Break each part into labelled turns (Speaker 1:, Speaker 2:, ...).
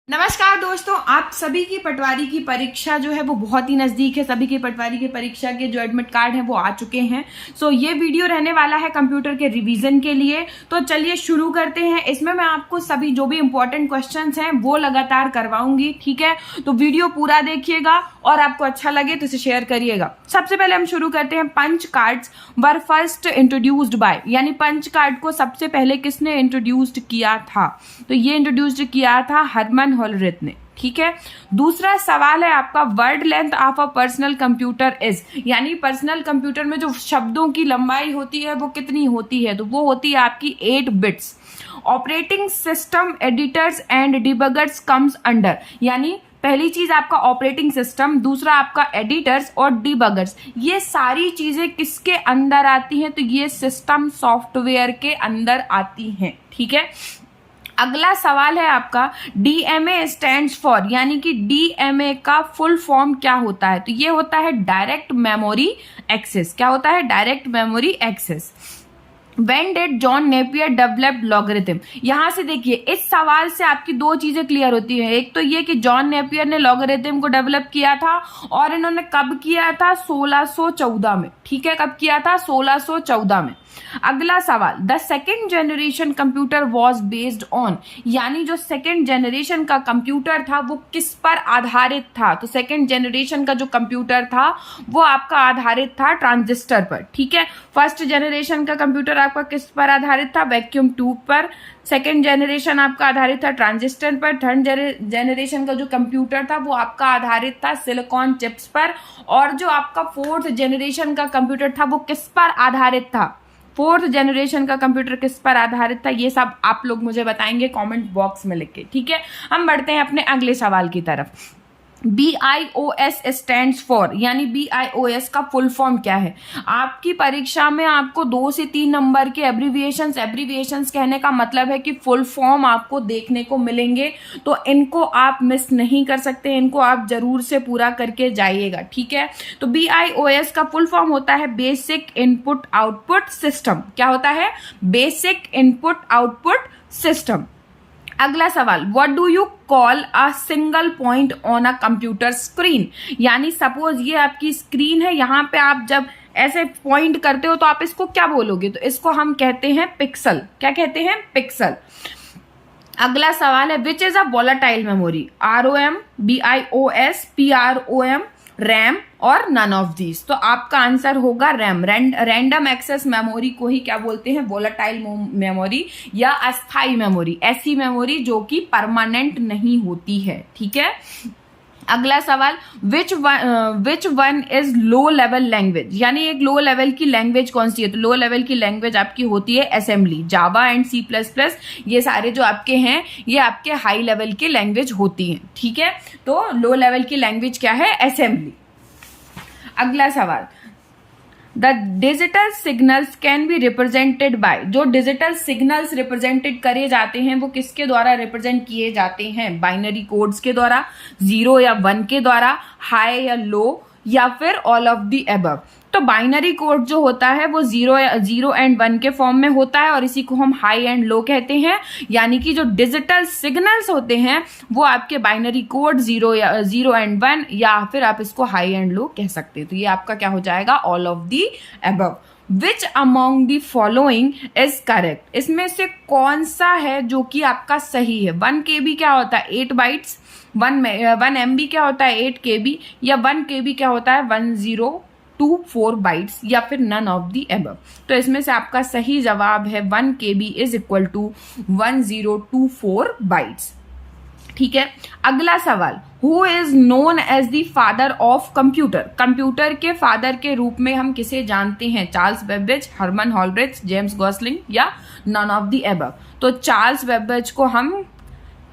Speaker 1: नमस्कार दोस्तों, आप सभी की पटवारी की परीक्षा जो है वो बहुत ही नजदीक है। सभी की पटवारी की परीक्षा के जो एडमिट कार्ड हैं वो आ चुके हैं। ये वीडियो रहने वाला है कंप्यूटर के रिवीजन के लिए। तो चलिए शुरू करते हैं। इसमें मैं आपको सभी जो भी इंपॉर्टेंट क्वेश्चंस हैं वो लगातार करवाऊंगी, ठीक है। तो वीडियो पूरा देखिएगा और आपको अच्छा लगे तो इसे शेयर करिएगा। सबसे पहले हम शुरू करते हैं। Punch cards were first introduced by, यानी पंच कार्ड को सबसे पहले किसने इंट्रोड्यूस्ड किया था? तो ये इंट्रोड्यूस्ड किया था हरमन होलरिथ ने, ठीक है। दूसरा सवाल है आपका, word length of a personal computer is, यानी पर्सनल कंप्यूटर में जो शब्दों की लंबाई होती है वो कितनी होती है? तो वो होती है आपकी 8 bits. Operating system editors and debuggers comes under, यानी पहली चीज आपका ऑपरेटिंग सिस्टम, दूसरा आपका एडिटर्स और डिबगर्स, ये सारी चीजें किसके अंदर आती हैं? तो ये सिस्टम सॉफ्टवेयर के अंदर आती हैं, ठीक है। अगला सवाल है आपका, डीएमए स्टैंड्स फॉर, यानी कि डीएमए का फुल फॉर्म क्या होता है? तो ये होता है डायरेक्ट मेमोरी एक्सेस। क्या होता है? Direct memory access. When did John Napier develop logarithm? यहां से देखिए, इस सवाल से आपकी दो चीजें क्लियर होती है। एक तो ये कि जॉन नेपियर ने लॉगरिथम को डेवलप किया था, और इन्होंने कब किया था? 1614 में, ठीक है। कब किया था? 1614 में। अगला सवाल, the second generation computer was based on, यानी जो सेकेंड जनरेशन का कंप्यूटर था वो किस पर आधारित था? तो सेकेंड जनरेशन का जो कंप्यूटर था वो आपका आधारित था ट्रांजिस्टर पर, ठीक है। फर्स्ट जनरेशन का कंप्यूटर आपका किस पर आधारित था? वैक्यूम ट्यूब पर। सेकेंड जनरेशन आपका आधारित था ट्रांजिस्टर पर। थर्ड जनरेशन का जो कंप्यूटर था वो आपका आधारित था सिलिकॉन चिप्स पर। और जो आपका फोर्थ जनरेशन का कंप्यूटर था वो किस पर आधारित था? फोर्थ जनरेशन का कंप्यूटर किस पर आधारित था? ये सब आप लोग मुझे बताएंगे कमेंट बॉक्स में लिख के, ठीक है। हम बढ़ते हैं अपने अगले सवाल की तरफ। BIOS स्टैंड्स फॉर, यानी BIOS का फुल फॉर्म क्या है? आपकी परीक्षा में आपको 2 से 3 नंबर के एब्रीविएशंस कहने का मतलब है कि फुल फॉर्म आपको देखने को मिलेंगे, तो इनको आप मिस नहीं कर सकते, इनको आप जरूर से पूरा करके जाइएगा, ठीक है। तो BIOS का फुल फॉर्म होता है बेसिक इनपुट आउटपुट सिस्टम। क्या होता है? Basic input output system. अगला सवाल, what do you call a single point on a computer screen, यानी सपोज ये आपकी स्क्रीन है, यहाँ पे आप जब ऐसे पॉइंट करते हो तो आप इसको क्या बोलोगे? तो इसको हम कहते हैं पिक्सल। क्या कहते हैं? पिक्सल। अगला सवाल है, which is a volatile memory? ROM, BIOS, PROM, RAM और नन ऑफ दीज। तो आपका आंसर होगा रैम। रैंडम एक्सेस मेमोरी को ही क्या बोलते हैं? वोलेटाइल मेमोरी या अस्थाई मेमोरी, ऐसी मेमोरी जो कि परमानेंट नहीं होती है, ठीक है। अगला सवाल, which one is low level language, यानी एक लो लेवल की लैंग्वेज कौन सी है? तो लो लेवल की लैंग्वेज आपकी होती है असेंबली। जावा एंड C++, ये सारे जो आपके हैं ये आपके हाई लेवल की लैंग्वेज होती हैं, ठीक है। तो लो लेवल की लैंग्वेज क्या है? असेंबली। अगला सवाल, the digital signals can be represented by, जो डिजिटल सिग्नल्स रिप्रेजेंटेड करे जाते हैं वो किसके द्वारा रिप्रेजेंट किए जाते हैं? बाइनरी कोड्स के द्वारा, 0 या 1 के द्वारा, हाई या लो, या फिर ऑल ऑफ द अबव। तो बाइनरी कोड जो होता है वो 0 एंड 1 के फॉर्म में होता है, और इसी को हम हाई एंड लो कहते हैं। यानी कि जो डिजिटल सिग्नल्स होते हैं वो आपके बाइनरी कोड 0 एंड 1, या फिर आप इसको हाई एंड लो कह सकते हैं। तो ये आपका क्या हो जाएगा? All of the above. Which among the following is correct, इसमें से कौन सा है जो कि आपका सही है? 1 KB क्या होता है? 8 बाइट्स। 1 MB क्या होता है? 8 KB। या 1 KB क्या होता है? 1024 बाइट्स, या फिर नन ऑफ दी अबव। तो इसमें से आपका सही जवाब है 1 KB is equal to 1024 bytes, ठीक है। अगला सवाल, who is known as the father of computer, computer के फादर के रूप में हम किसे जानते हैं? Charles Babbage, Herman Hollerith, James Gosling, या नन ऑफ द अबव। तो चार्ल्स बेबेज को हम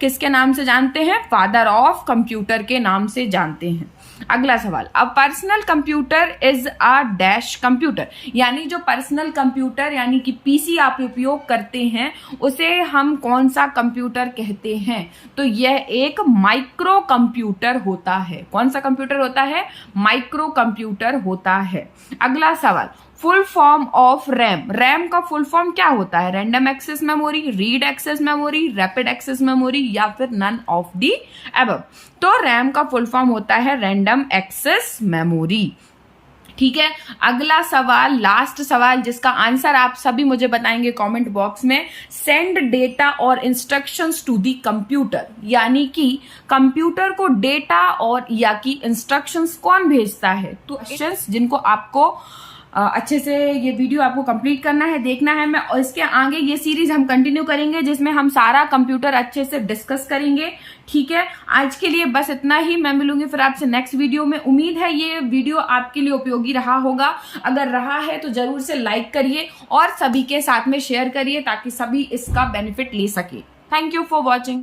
Speaker 1: किसके नाम से जानते हैं? फादर ऑफ कंप्यूटर के नाम से जानते हैं। अगला सवाल, a personal computer is a dash computer, यानी जो पर्सनल कंप्यूटर यानी कि पीसी आप उपयोग करते हैं उसे हम कौन सा कंप्यूटर कहते हैं? तो यह एक माइक्रो कंप्यूटर होता है। कौन सा कंप्यूटर होता है? माइक्रो कंप्यूटर होता है। अगला सवाल, full form of RAM. RAM का फुल फॉर्म क्या होता है? Random access memory, read access memory, rapid access memory या फिर नन ऑफ दी अबव। तो रैम का फुल फॉर्म होता है रैंडम एक्सेस मेमोरी। ठीक है, अगला सवाल, लास्ट सवाल, जिसका आंसर आप सभी मुझे बताएंगे कमेंट बॉक्स में। सेंड डेटा और इंस्ट्रक्शंस टू दी कंप्यूटर, यानी कि कंप्यूटर को डेटा और या कि इंस्ट्रक्शंस कौन भेजता है? तो क्वेश्चंस जिनको आपको अच्छे से ये वीडियो आपको कंप्लीट करना है, देखना है। मैं और इसके आगे ये सीरीज हम कंटिन्यू करेंगे जिसमें हम सारा कंप्यूटर अच्छे से डिस्कस करेंगे। ठीक है, आज के लिए बस इतना ही। मैं मिलूंगी फिर आपसे नेक्स्ट वीडियो में। उम्मीद है ये वीडियो आपके लिए उपयोगी रहा होगा। अगर रहा है तो जरूर से लाइक करिए और सभी के साथ में शेयर करिए ताकि सभी इसका बेनिफिट ले सके। Thank you for watching.